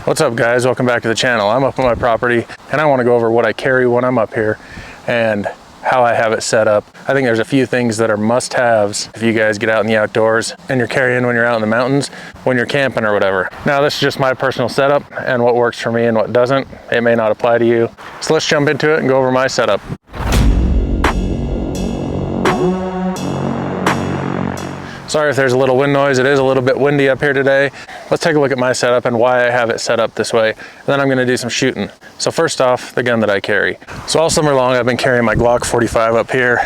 What's up, guys? Welcome back to the channel. I'm up on my property and I want to go over what I carry when I'm up here and how I have it set up. I think there's a few things that are must-haves if you guys get out in the outdoors and you're carrying when you're out in the mountains, when you're camping or whatever. Now, this is just my personal setup and what works for me and what doesn't. It may not apply to you. So let's jump into it and go over my setup. Sorry if there's a little wind noise. It is a little bit windy up here today. Let's take a look at my setup and why I have it set up this way. And then I'm gonna do some shooting. So first off, the gun that I carry. So all summer long, I've been carrying my Glock 45 up here.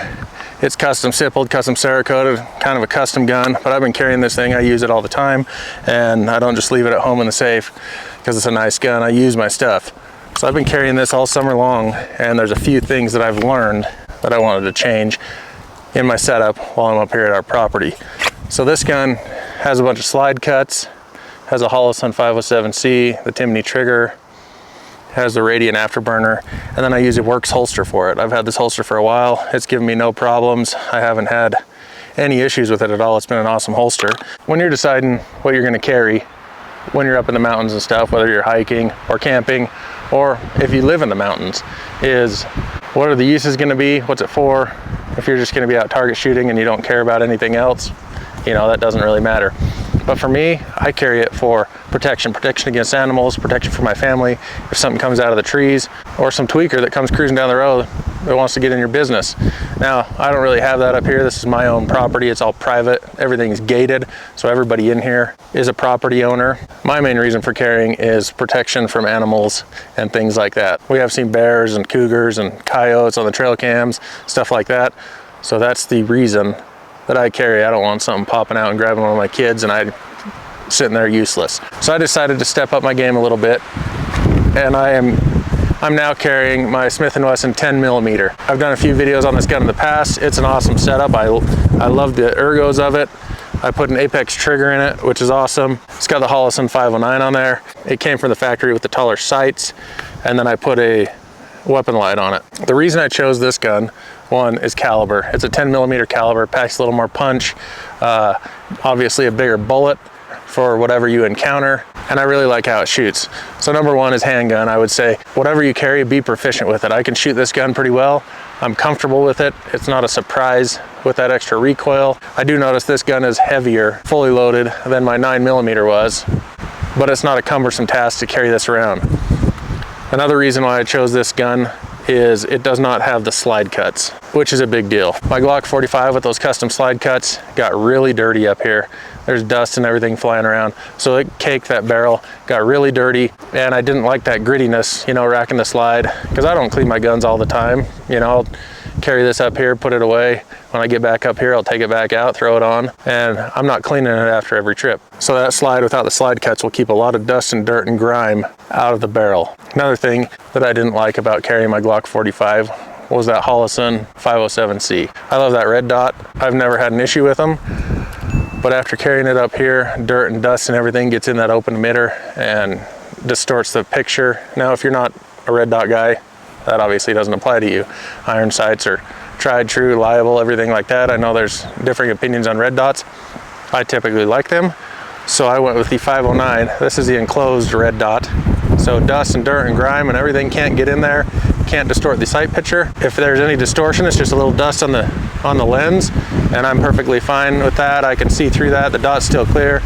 It's custom stippled, custom Cerakoted, kind of a custom gun, but I've been carrying this thing. I use it all the time, and I don't just leave it at home in the safe because it's a nice gun. I use my stuff. So I've been carrying this all summer long, and there's a few things that I've learned that I wanted to change in my setup while I'm up here at our property. So this gun has a bunch of slide cuts, has a Holosun 507C, the Timney trigger, has the Radiant afterburner, and then I use a Works holster for it. I've had this holster for a while. It's given me no problems. I haven't had any issues with it at all. It's been an awesome holster. When you're deciding what you're gonna carry when you're up in the mountains and stuff, whether you're hiking or camping, or if you live in the mountains, is what are the uses gonna be? What's it for? If you're just gonna be out target shooting and you don't care about anything else, you know, that doesn't really matter. But for me, I carry it for protection against animals, protection for my family. If something comes out of the trees, or some tweaker that comes cruising down the road that wants to get in your business. Now, I don't really have that up here. This is my own property. It's all private. Everything's gated, so everybody in here is a property owner. My main reason for carrying is protection from animals and things like that. We have seen bears and cougars and coyotes on the trail cams, stuff like that. So that's the reason that I carry. I don't want something popping out and grabbing one of my kids and I'm sitting there useless. So I decided to step up my game a little bit, and I'm now carrying my Smith & Wesson 10mm. I've done a few videos on this gun in the past. It's an awesome setup. I love the ergos of it. I put an Apex trigger in it, which is awesome. It's got the Holosun 509 on there. It came from the factory with the taller sights, and then I put a weapon light on it. The reason I chose this gun, one, is caliber. It's a 10mm caliber, packs a little more punch, obviously a bigger bullet for whatever you encounter, and I really like how it shoots. So number one is handgun. I would say whatever you carry, be proficient with it. I can shoot this gun pretty well. I'm comfortable with it. It's not a surprise with that extra recoil. I do notice this gun is heavier, fully loaded, than my 9mm was, but it's not a cumbersome task to carry this around. Another reason why I chose this gun is it does not have the slide cuts, which is a big deal. My Glock 45 with those custom slide cuts got really dirty up here. There's dust and everything flying around. So it caked that barrel, got really dirty, and I didn't like that grittiness, you know, racking the slide, because I don't clean my guns all the time. You know, I'll carry this up here, put it away. When I get back up here, I'll take it back out, throw it on, and I'm not cleaning it after every trip. So that slide without the slide cuts will keep a lot of dust and dirt and grime out of the barrel. Another thing that I didn't like about carrying my Glock 45 was that Holosun 507C. I love that red dot. I've never had an issue with them, but after carrying it up here, dirt and dust and everything gets in that open emitter and distorts the picture. Now, if you're not a red dot guy, that obviously doesn't apply to you. Iron sights are tried, true, reliable, everything like that. I know there's differing opinions on red dots. I typically like them, so I went with the 509. This is the enclosed red dot. So dust and dirt and grime and everything can't get in there, can't distort the sight picture. If there's any distortion, it's just a little dust on the lens, and I'm perfectly fine with that. I can see through that. The dot's still clear.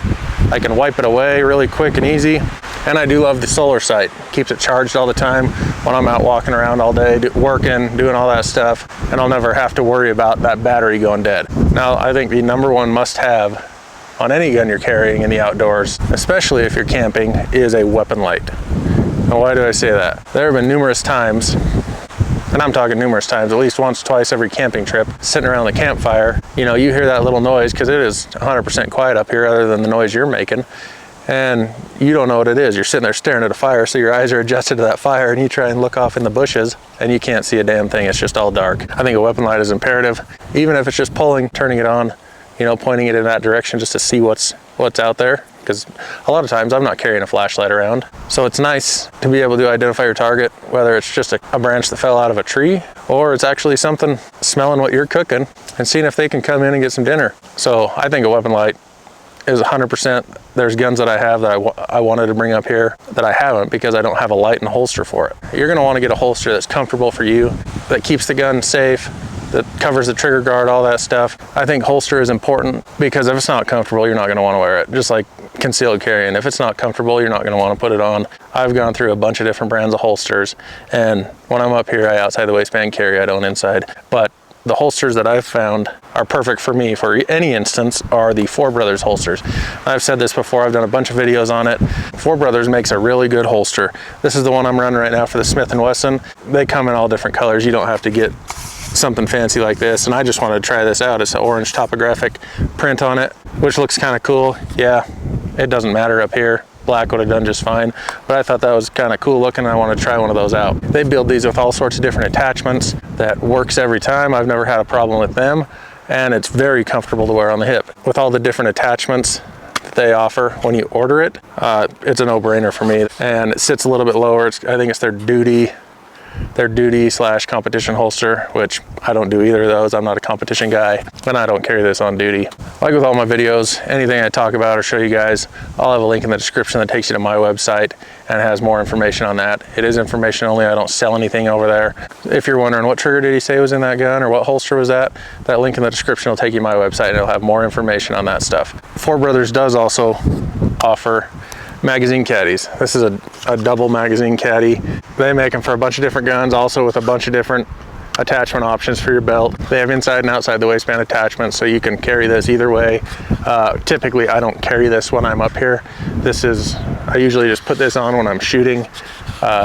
I can wipe it away really quick and easy. And I do love the solar sight. Keeps it charged all the time when I'm out walking around all day, working, doing all that stuff, and I'll never have to worry about that battery going dead. Now, I think the number one must-have on any gun you're carrying in the outdoors, especially if you're camping, is a weapon light. Now, why do I say that? There have been numerous times, and I'm talking numerous times, at least once, twice every camping trip, sitting around the campfire, you know, you hear that little noise, because it is 100% quiet up here other than the noise you're making, and you don't know what it is. You're sitting there staring at a fire, so your eyes are adjusted to that fire, and you try and look off in the bushes, and you can't see a damn thing. It's just all dark. I think a weapon light is imperative, even if it's just pulling, turning it on, you know, pointing it in that direction just to see what's out there. Because a lot of times I'm not carrying a flashlight around. So it's nice to be able to identify your target, whether it's just a branch that fell out of a tree, or it's actually something smelling what you're cooking and seeing if they can come in and get some dinner. So I think a weapon light is 100% there's guns that I have that I wanted to bring up here that I haven't because I don't have a light and holster for it. You're going to want to get a holster that's comfortable for you, that keeps the gun safe, that covers the trigger guard, all that stuff. I think holster is important because if it's not comfortable, you're not going to want to wear it. Just like concealed carrying, if it's not comfortable, you're not going to want to put it on. I've gone through a bunch of different brands of holsters, and when I'm up here, I outside the waistband carry, I don't inside. But the holsters that I've found are perfect for me for any instance are the Four Brothers holsters. I've said this before, I've done a bunch of videos on it. Four Brothers makes a really good holster. This is the one I'm running right now for the Smith & Wesson. They come in all different colors. You don't have to get something fancy like this, and I just wanted to try this out. It's an orange topographic print on it, which looks kind of cool. Yeah, it doesn't matter up here. Black would have done just fine, but I thought that was kind of cool looking and I want to try one of those out. They build these with all sorts of different attachments that works every time. I've never had a problem with them, and it's very comfortable to wear on the hip. With all the different attachments that they offer when you order it, it's a no-brainer for me. And it sits a little bit lower. I think it's their duty / competition holster, which I don't do either of those. I'm not a competition guy, and I don't carry this on duty. Like with all my videos, anything I talk about or show you guys, I'll have a link in the description that takes you to my website and has more information on that. It is information only. I don't sell anything over there. If you're wondering what trigger did he say was in that gun or what holster was that link in the description will take you to my website and it'll have more information on that stuff. Four Brothers does also offer magazine caddies. This is a double magazine caddy. They make them for a bunch of different guns, also with a bunch of different attachment options for your belt. They have inside and outside the waistband attachments, so you can carry this either way. Typically, I don't carry this when I'm up here. I usually just put this on when I'm shooting,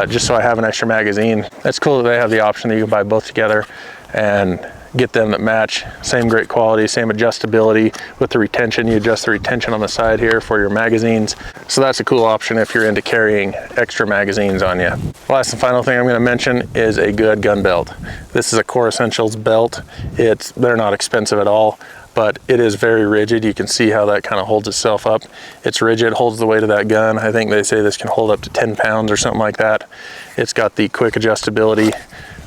just so I have an extra magazine. It's cool that they have the option that you can buy both together and get them that match. Same great quality, same adjustability with the retention. You adjust the retention on the side here for your magazines. So that's a cool option if you're into carrying extra magazines on you. Last and final thing I'm going to mention is a good gun belt. This is a Core Essentials belt. They're not expensive at all, but it is very rigid. You can see how that kind of holds itself up. It's rigid, holds the weight of that gun. I think they say this can hold up to 10 pounds or something like that. It's got the quick adjustability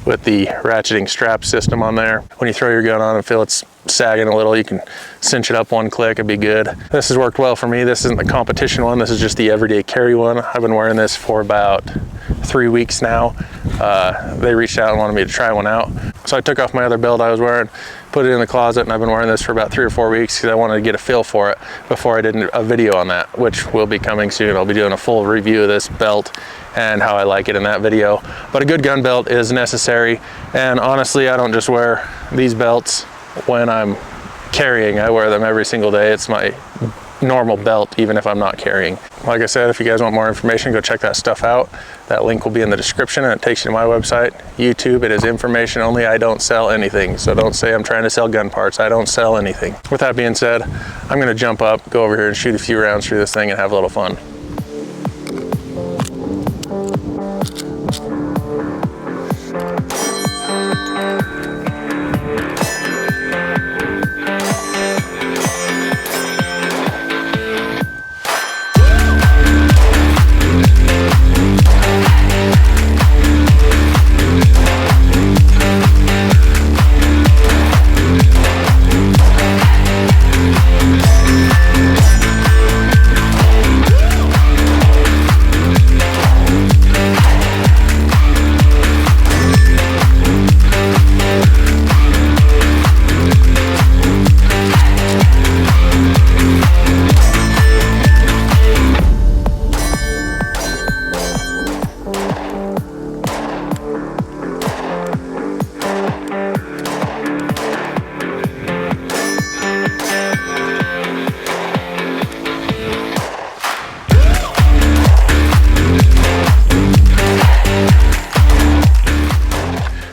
with the ratcheting strap system on there. When you throw your gun on and feel it's sagging a little, you can cinch it up one click, it'd be good. This has worked well for me. This isn't the competition one, this is just the everyday carry one. I've been wearing this for about 3 weeks now. They reached out and wanted me to try one out. So I took off my other belt I was wearing, put it in the closet, and I've been wearing this for about 3 or 4 weeks because I wanted to get a feel for it before I did a video on that, which will be coming soon. I'll be doing a full review of this belt and how I like it in that video. But a good gun belt is necessary, and honestly, I don't just wear these belts when I'm carrying. I wear them every single day. It's my normal belt even if I'm not carrying. Like I said, if you guys want more information, go check that stuff out. That link will be in the description and it takes you to my website. YouTube, it is information only. I don't sell anything, so don't say I'm trying to sell gun parts. I don't sell anything. With that being said, I'm gonna jump up, go over here and shoot a few rounds through this thing and have a little fun.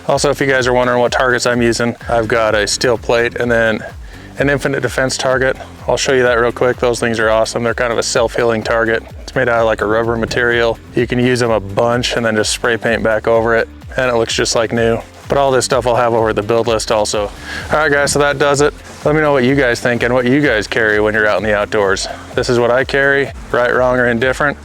Also, if you guys are wondering what targets I'm using, I've got a steel plate and then an infinite defense target. I'll show you that real quick. Those things are awesome. They're kind of a self-healing target. It's made out of like a rubber material. You can use them a bunch and then just spray paint back over it and it looks just like new. But all this stuff I'll have over at the build list also. All right guys, so that does it. Let me know what you guys think and what you guys carry when you're out in the outdoors. This is what I carry, right, wrong, or indifferent.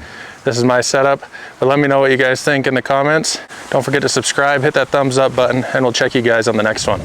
This is my setup, but let me know what you guys think in the comments. Don't forget to subscribe, hit that thumbs up button, and we'll check you guys on the next one.